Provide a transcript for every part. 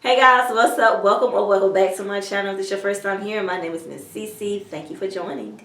Hey guys, what's up? Welcome or welcome back to my channel. If this is your first time here, my name is Miss Cecee. Thank you for joining.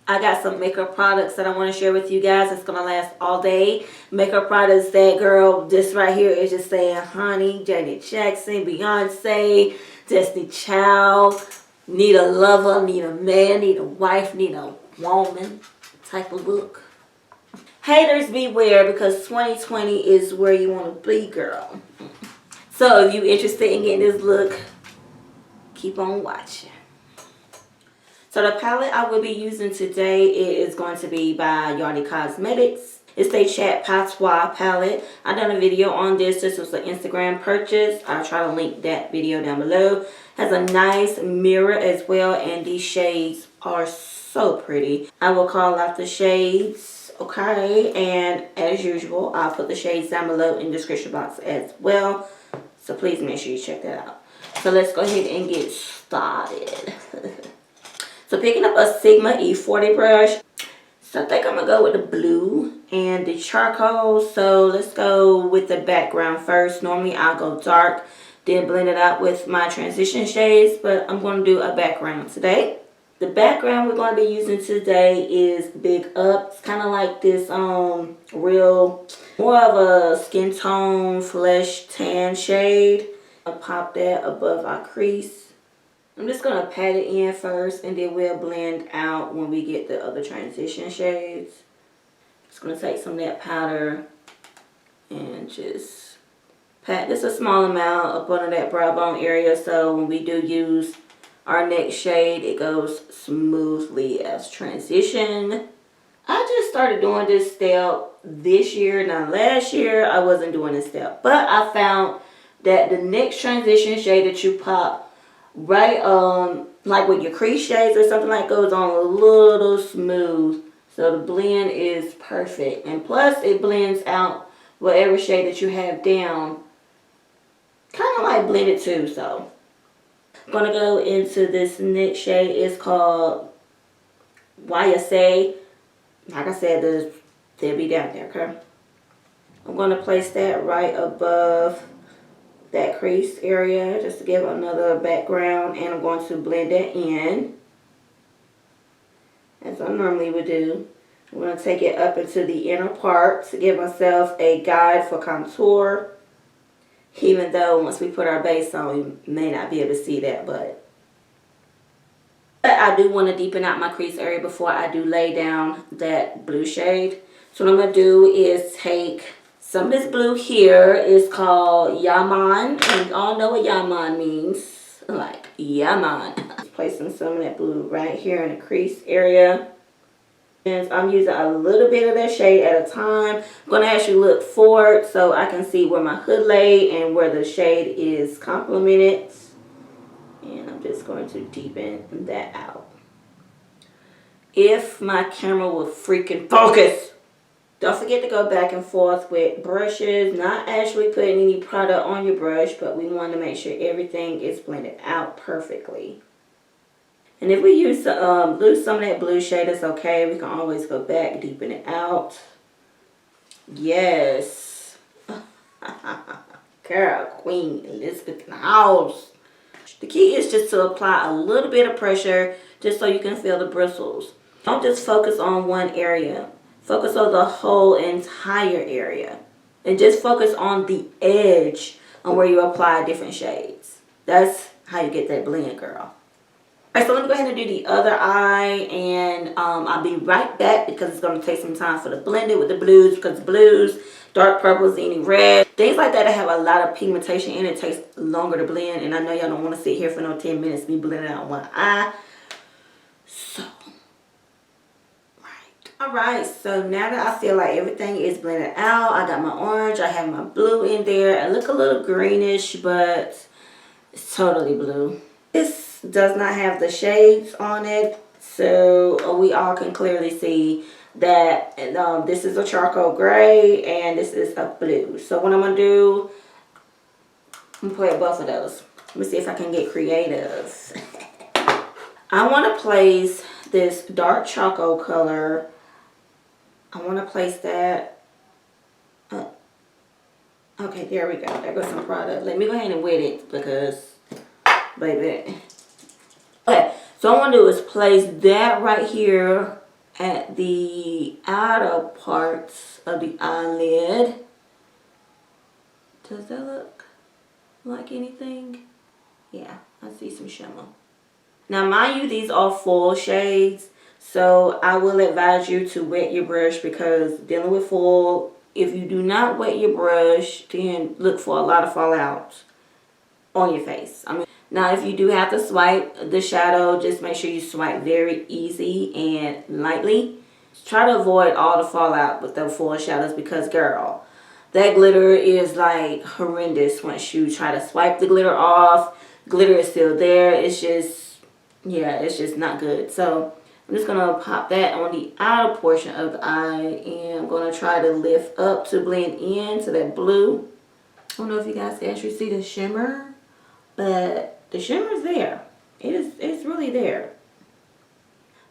I got some makeup products that I want to share with you guys. It's going to last all day. Makeup products that, girl, this right here is just saying honey, Janet Jackson, Beyonce, Destiny Child, need a lover, need a man, need a wife, need a woman type of look. Haters beware, because 2020 is where you want to be, girl. So if you're interested in getting this look, keep on watching. So the palette I will be using today is going to be by Yardie Cosmetics. It's a Chat Patwah palette. I done a video on this. This was an Instagram purchase. I'll try to link that video down below. Has a nice mirror as well, and these shades are so pretty. I will call out the shades, okay? And as usual, I'll put the shades down below in the description box as well. So please make sure you check that out. So let's go ahead and get started. So picking up a Sigma E40 brush. So I think I'm going to go with the blue and the charcoal. So let's go with the background first. Normally I'll go dark, then blend it out with my transition shades. But I'm going to do a background today. The background we're going to be using today is Big Up. It's kind of like this real, more of a skin tone, flesh tan shade. I'll pop that above our crease. I'm just going to pat it in first, and then we'll blend out when we get the other transition shades. Just going to take some of that powder and just pat just a small amount up under that brow bone area, so when we do use our next shade, it goes smoothly as transition. I just started doing this step this year. Now last year I wasn't doing this step, but I found that the next transition shade that you pop right like with your crease shades or something, like goes on a little smooth, so the blend is perfect, and plus it blends out whatever shade that you have down, kind of like blended too. So I'm gonna go into this next shade. It's called Weh Yuh Seh. Like I said, they'll be down there, okay? I'm gonna place that right above that crease area just to give another background, and I'm going to blend that in as I normally would do. I'm going to take it up into the inner part to give myself a guide for contour, even though once we put our base on we may not be able to see that, but I do want to deepen out my crease area before I do lay down that blue shade. So what I'm going to do is take some of this blue here. Is called Yah Man, and you all know what Yah Man means, like Yah Man. Placing some of that blue right here in the crease area. And I'm using a little bit of that shade at a time. I'm going to actually look forward so I can see where my hood lay and where the shade is complemented. And I'm just going to deepen that out. If my camera will freaking focus. Don't forget to go back and forth with brushes. Not actually putting any product on your brush, but we want to make sure everything is blended out perfectly. And if we lose some of that blue shade, it's okay. We can always go back, deepen it out. Yes. Girl, Queen Elizabeth in the house. The key is just to apply a little bit of pressure just so you can feel the bristles. Don't just focus on one area. Focus on the whole entire area. And just focus on the edge on where you apply different shades. That's how you get that blend, girl. Alright, so let me go ahead and do the other eye, and I'll be right back because it's going to take some time for the blending with the blues, because blues, dark purples, any red, things like that have a lot of pigmentation in it. It takes longer to blend, and I know y'all don't want to sit here for no 10 minutes me blending out one eye. So, alright, so now that I feel like everything is blended out, I got my orange, I have my blue in there. I look a little greenish, but it's totally blue. This does not have the shades on it, so we all can clearly see that this is a charcoal gray and this is a blue. So what I'm going to do, I'm going to play both of those. Let me see if I can get creative. I want to place this dark charcoal color. I want to place that Okay, there we go. There goes some product. Let me go ahead and wet it because, baby. Okay, so what I'm going to do is place that right here at the outer parts of the eyelid. Does that look like anything? Yeah, I see some shimmer. Now, mind you, these are full shades, so I will advise you to wet your brush because dealing with full, if you do not wet your brush, then look for a lot of fallout on your face. I mean, now if you do have to swipe the shadow, just make sure you swipe very easy and lightly. Try to avoid all the fallout with the full shadows because, girl, that glitter is like horrendous once you try to swipe the glitter off. Glitter is still there. It's just, yeah, it's just not good. So I'm just going to pop that on the outer portion of the eye, and I'm going to try to lift up to blend in to that blue. I don't know if you guys can actually see the shimmer, but the shimmer is there. It's really there.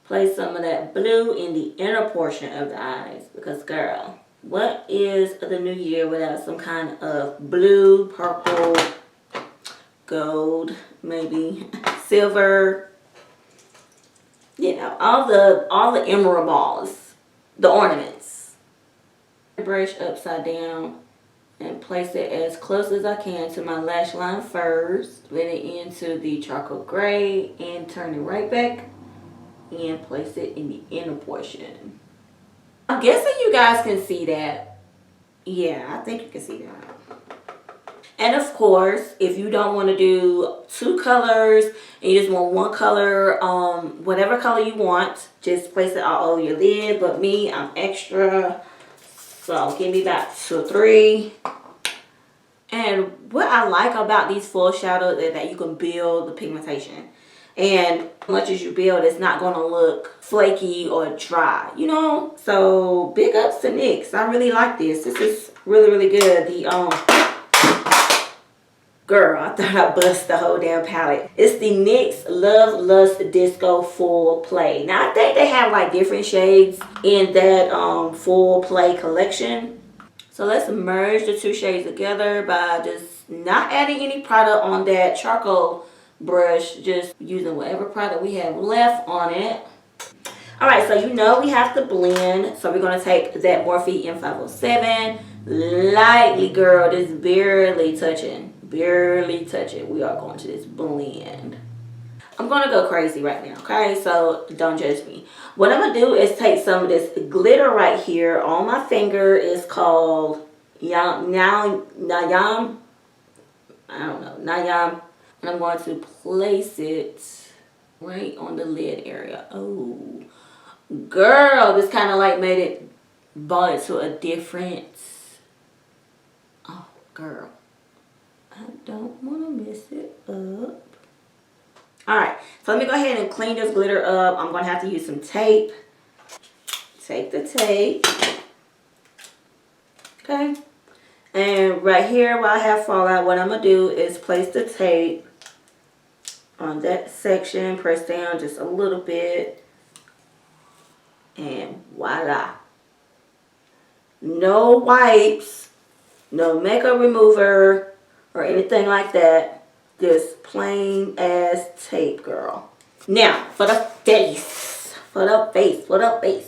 Place some of that blue in the inner portion of the eyes because, girl, what is the new year without some kind of blue, purple, gold, maybe silver, you know, all the emerald balls, the ornaments. Brush upside down and place it as close as I can to my lash line first. Blend it into the charcoal gray and turn it right back and place it in the inner portion. I'm guessing you guys can see that. Yeah, I think you can see that. And of course, if you don't want to do two colors and you just want one color, whatever color you want, just place it all over your lid. But me, I'm extra, so give me about 2 or 3. And what I like about these full shadows is that you can build the pigmentation. And as much as you build, it's not going to look flaky or dry, you know? So big ups to NYX. I really like this. This is really, really good. Girl, I thought I bust the whole damn palette. It's the NYX Love Lust Disco Full Play. Now, I think they have like different shades in that Full Play collection. So let's merge the 2 shades together by just not adding any product on that charcoal brush. Just using whatever product we have left on it. Alright, so you know we have to blend. So we're going to take that Morphe M507. Lightly, girl. Just barely touching. Barely touch it. We are going to this blend. I'm going to go crazy right now, okay? So don't judge me. What I'm going to do is take some of this glitter right here on my finger. It's called Nyam. I don't know. Nyam. And I'm going to place it right on the lid area. Oh, girl. This kind of like made it, brought it to a different. Oh, girl. I don't want to mess it up. Alright, so let me go ahead and clean this glitter up. I'm going to have to use some tape. Take the tape. Okay. And right here where I have fallout, what I'm going to do is place the tape on that section. Press down just a little bit. And voila. No wipes. No makeup remover. Or anything like that. Just plain as tape, girl. Now, for the face. For the face. For the face.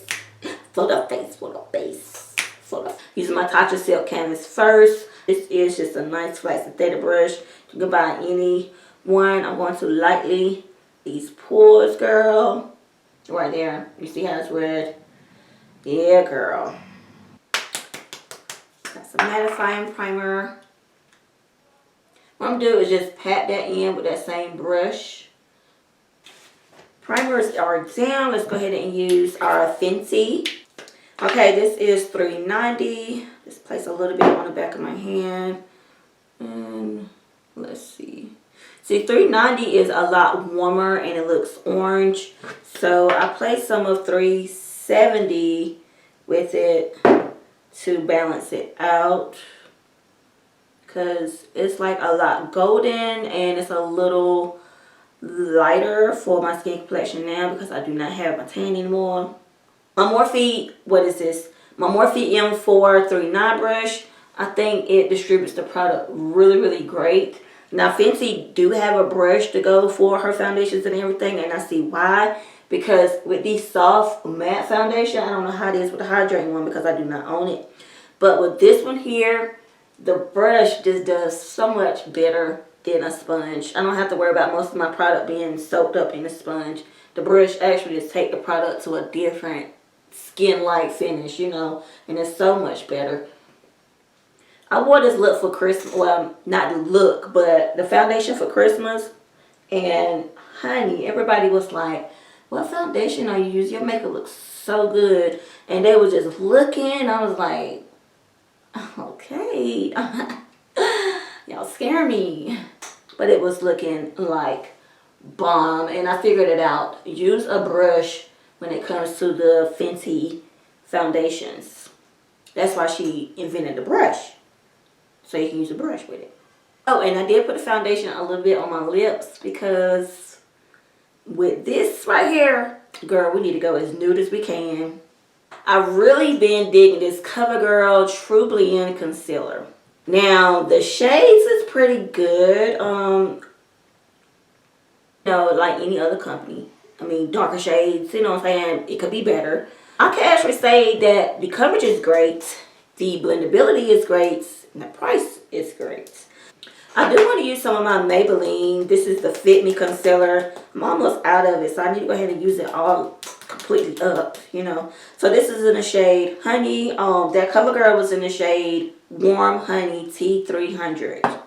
For the face. For the face. For the. Using my Tatcha silk canvas first. This is just a nice flat synthetic brush. You can buy any one. I'm going to lightly these pores, girl. Right there. You see how it's red? Yeah, girl. Got some mattifying primer. What I'm going to do is just pat that in with that same brush. Primers are down. Let's go ahead and use our Fenty. Okay, this is $3.90. Just place a little bit on the back of my hand. And let's see. See, $3.90 is a lot warmer and it looks orange. So I placed some of $3.70 with it to balance it out. Because it's like a lot golden and it's a little lighter for my skin complexion now because I do not have a tan anymore. My Morphe, what is this? My Morphe M4 39 brush. I think it distributes the product really, really great. Now, Fenty do have a brush to go for her foundations and everything, and I see why. Because with these soft matte foundation, I don't know how it is with the hydrating one because I do not own it. But with this one here, the brush just does so much better than a sponge. I don't have to worry about most of my product being soaked up in a sponge. The brush actually just take the product to a different skin-like finish, you know, and it's so much better. I wore this look for Christmas. Well, not the look, but the foundation for Christmas. And honey, everybody was like, what foundation are you using? Your makeup looks so good. And they were just looking. I was like, okay. Y'all scare me. But it was looking like bomb. And I figured it out. Use a brush when it comes to the Fenty foundations. That's why she invented the brush. So you can use a brush with it. Oh, and I did put the foundation a little bit on my lips because with this right here, girl, we need to go as nude as we can. I've really been digging this Covergirl True Blend Concealer. Now, the shades is pretty good. You know, like any other company. I mean, darker shades, you know what I'm saying? It could be better. I can actually say that the coverage is great. The blendability is great. And the price is great. I do want to use some of my Maybelline. This is the Fit Me concealer. I'm almost out of it, so I need to go ahead and use it all completely up, you know. So this is in the shade Honey. That CoverGirl was in the shade Warm Honey T300. So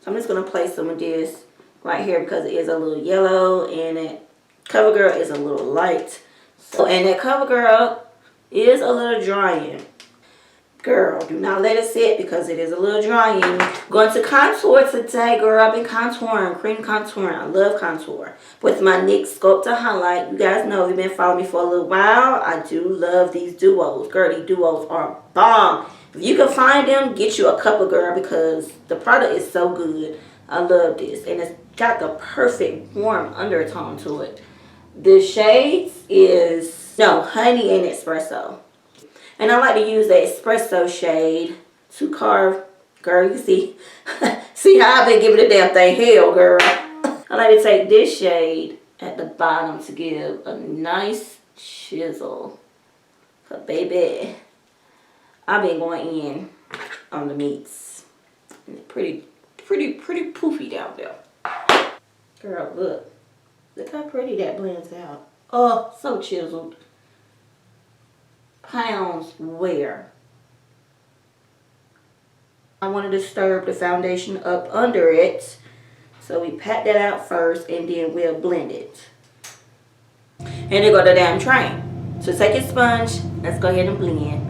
I'm just going to place some of this right here because it is a little yellow and that CoverGirl is a little light. So, and that CoverGirl is a little drying. Girl, do not let it sit because it is a little drying. Going to contour today, girl. I've been contouring, cream contouring. I love contour. With my NYX Sculpt highlight. You guys know you've been following me for a little while. I do love these duos. Girl, these duos are bomb. If you can find them, get you a couple, girl, because the product is so good. I love this. And it's got the perfect warm undertone to it. The shades is, no, Honey and Espresso. And I like to use the Espresso shade to carve. Girl, you see. See how I've been giving the damn thing hell, girl. I like to take this shade at the bottom to give a nice chisel. But baby, I've been going in on the meats. And it's pretty poofy down there. Girl, look. Look how pretty that blends out. Oh, so chiseled. Pounds wear. I want to disturb the foundation up under it. So we pat that out first and then we'll blend it. And there go the damn train. So take your sponge. Let's go ahead and blend.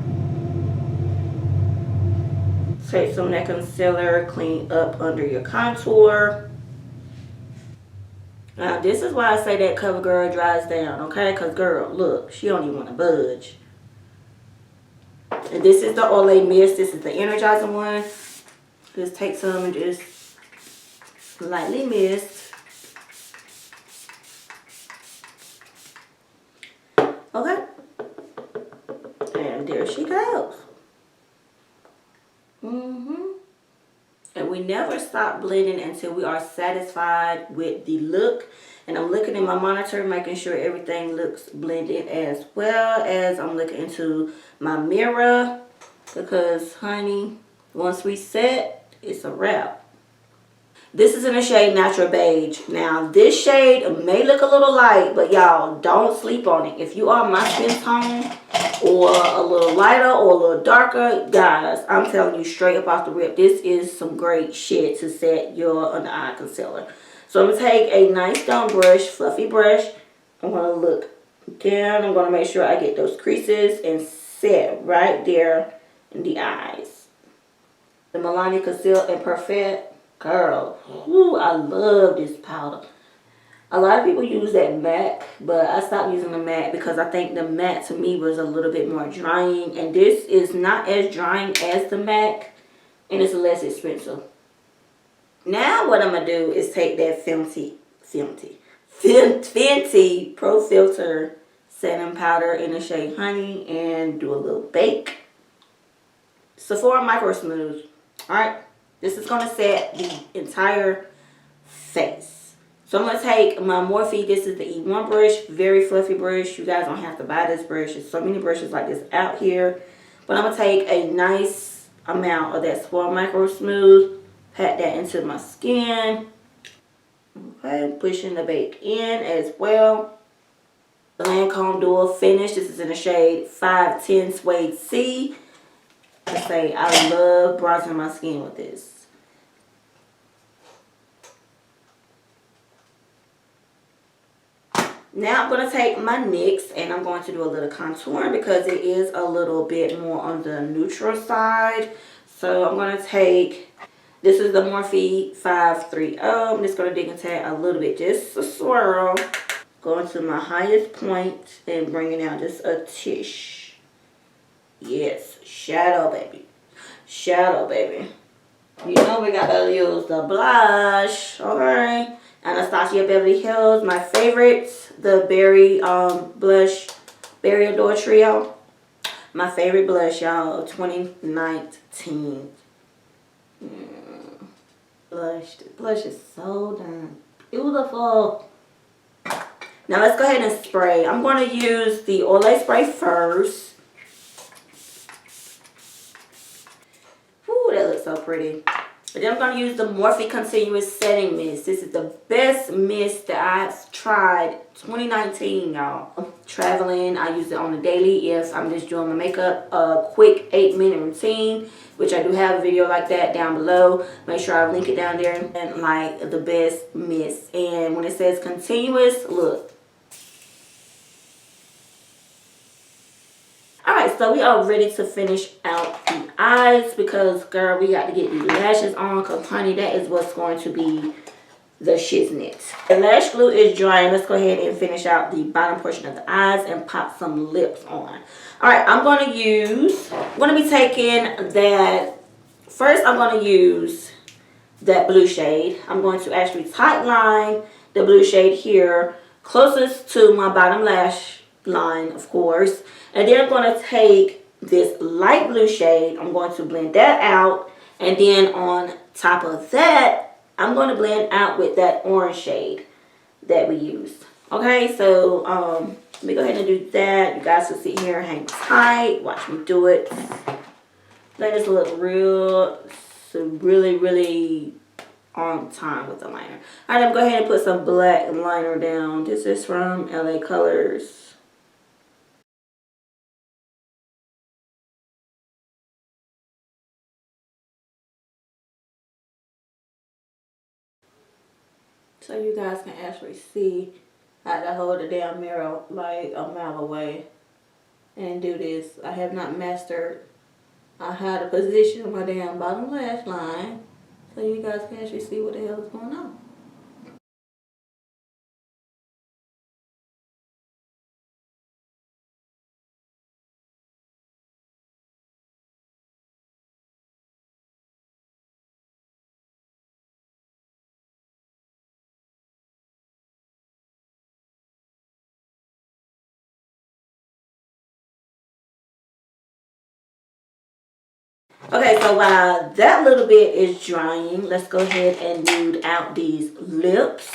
Take some of that concealer, clean up under your contour. Now this is why I say that CoverGirl dries down, okay? Because girl, look, she don't even want to budge. And this is the Olay Mist. This is the energizing one. Just take some and just lightly mist. Okay. And there she goes. And we never stop blending until we are satisfied with the look. And I'm looking at my monitor, making sure everything looks blended, as well as I'm looking into my mirror. Because, honey, once we set, it's a wrap. This is in the shade Natural Beige. Now, this shade may look a little light, but y'all, don't sleep on it. If you are my skin tone, or a little lighter, or a little darker, guys, I'm telling you straight up off the rip, this is some great shit to set your under eye concealer. So I'm going to take a nice down brush, fluffy brush. I'm going to look down. I'm going to make sure I get those creases and set right there in the eyes. The Milani Conceal and Perfect. Girl, ooh, I love this powder. A lot of people use that MAC, but I stopped using the MAC because I think the MAC to me was a little bit more drying. And this is not as drying as the MAC, and it's less expensive. Now what I'm going to do is take that Fenty Pro Filter setting powder in the shade Honey and do a little bake. Sephora microsmooth. Alright, this is going to set the entire face. So I'm going to take my Morphe. This is the E1 brush. Very fluffy brush. You guys don't have to buy this brush. There's so many brushes like this out here. But I'm going to take a nice amount of that Sephora microsmooth. Pat that into my skin. Okay, pushing the bake in as well. The Lancome Dual Finish. This is in the shade 510 Suede C. I say I love bronzing my skin with this. Now I'm going to take my NYX and I'm going to do a little contouring because it is a little bit more on the neutral side. So I'm going to take, this is the Morphe 530. I'm just going to dig into it a little bit, just a swirl. Going to my highest point and bringing out just a tish. Yes, shadow baby. Shadow baby. You know we gotta use the blush. Okay. Anastasia Beverly Hills, my favorite, the berry blush, Berry Adore Trio. My favorite blush, y'all, of 2019. Blush. The blush is so damn beautiful. Now let's go ahead and spray. I'm going to use the Olay spray first. Ooh, that looks so pretty. And then I'm going to use the Morphe Continuous Setting Mist. This is the best mist that I've tried 2019, y'all. I'm traveling, I use it on a daily if I'm just doing my makeup. A quick 8-minute routine, which I do have a video like that down below. Make sure I link it down there. And like the best mist. And when it says continuous, look. Alright, so we are ready to finish out the eyes because, girl, we got to get these lashes on because, honey, that is what's going to be the shiznit. The lash glue is drying. Let's go ahead and finish out the bottom portion of the eyes and pop some lips on. Alright, I'm going to be taking that, first I'm going to use that blue shade. I'm going to actually tight line the blue shade here closest to my bottom lash line, of course. And then I'm going to take this light blue shade. I'm going to blend that out. And then on top of that, I'm going to blend out with that orange shade that we used. Okay, so let me go ahead and do that. You guys will sit here, hang tight. Watch me do it. Let this look really on time with the liner. All right, I'm going to go ahead and put some black liner down. This is from LA Colors. So you guys can actually see how to hold the damn mirror like a mile away and do this. I have not mastered how to position my damn bottom lash line so you guys can actually see what the hell is going on. Okay, so while that little bit is drying, let's go ahead and nude out these lips.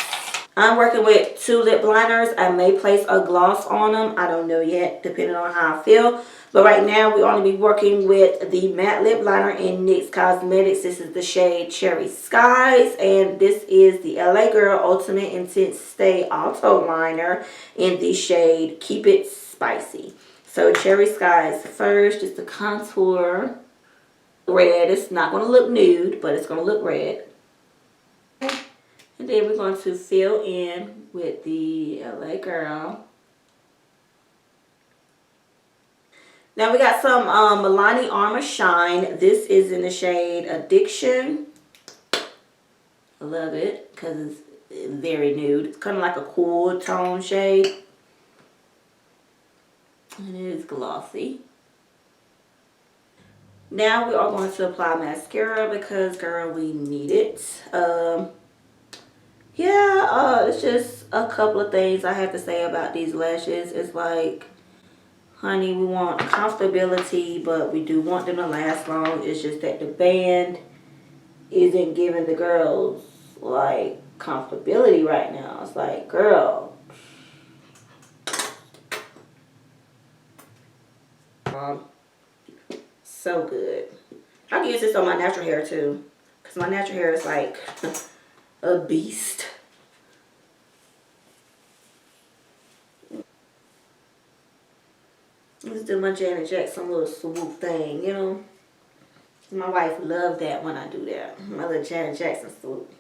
I'm working with 2 lip liners. I may place a gloss on them. I don't know yet, depending on how I feel. But right now, we're going to be working with the matte lip liner in NYX Cosmetics. This is the shade Cherry Skies. And this is the LA Girl Ultimate Intense Stay Auto Liner in the shade Keep It Spicy. So Cherry Skies first, just the contour. Red. It's not going to look nude, but it's going to look red. And then we're going to fill in with the LA Girl. Now we got some Milani Armor Shine. This is in the shade Addiction. I love it because it's very nude. It's kind of like a cool tone shade. And it is glossy. Now we are going to apply mascara because, girl, we need it. It's just a couple of things I have to say about these lashes. It's like, Honey, we want comfortability, but we do want them to last long. It's just that the band isn't giving the girls like comfortability right now. It's like, girl, so good. I can use this on my natural hair too, because my natural hair is like a beast. Let's do my Janet Jackson little swoop thing, you know. My wife loved that when I do that. My little Janet Jackson swoop.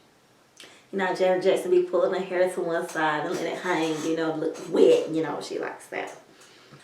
You know, Janet Jackson be pulling her hair to one side and let it hang, you know, look wet. You know, she likes that.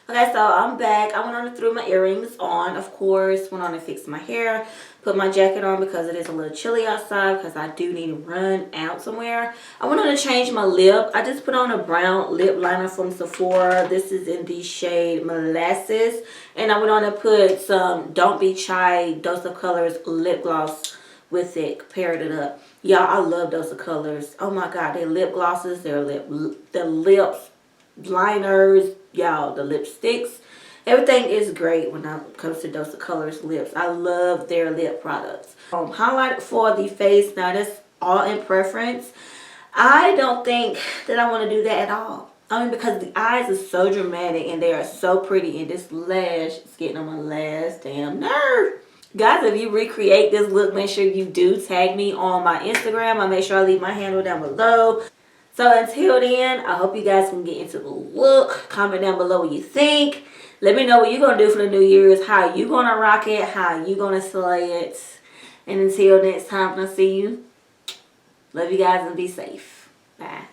Okay, so I'm back. I went on and threw my earrings on, of course. Went on and fixed my hair. Put my jacket on because it is a little chilly outside because I do need to run out somewhere. I went on to change my lip. I just put on a brown lip liner from Sephora. This is in the shade Molasses. And I went on and put some Don't Be Shy Dose of Colors lip gloss with it. Paired it up. Y'all, I love Dose of Colors. Oh my God, their lip glosses, their lips liners, y'all, the lipsticks, everything is great when it comes to Dose of Colors lips. I love their lip products. Highlight for the face, now that's all in preference. I don't think that I want to do that at all. I mean, because the eyes are so dramatic and they are so pretty, and this lash is getting on my last damn nerve. Guys, if you recreate this look, make sure you do tag me on my Instagram. I'll make sure I leave my handle down below. So until then, I hope you guys can get into the look. Comment down below what you think. Let me know what you're going to do for the New Year's. How you going to rock it. How you going to slay it. And until next time, I'll see you. Love you guys and be safe. Bye.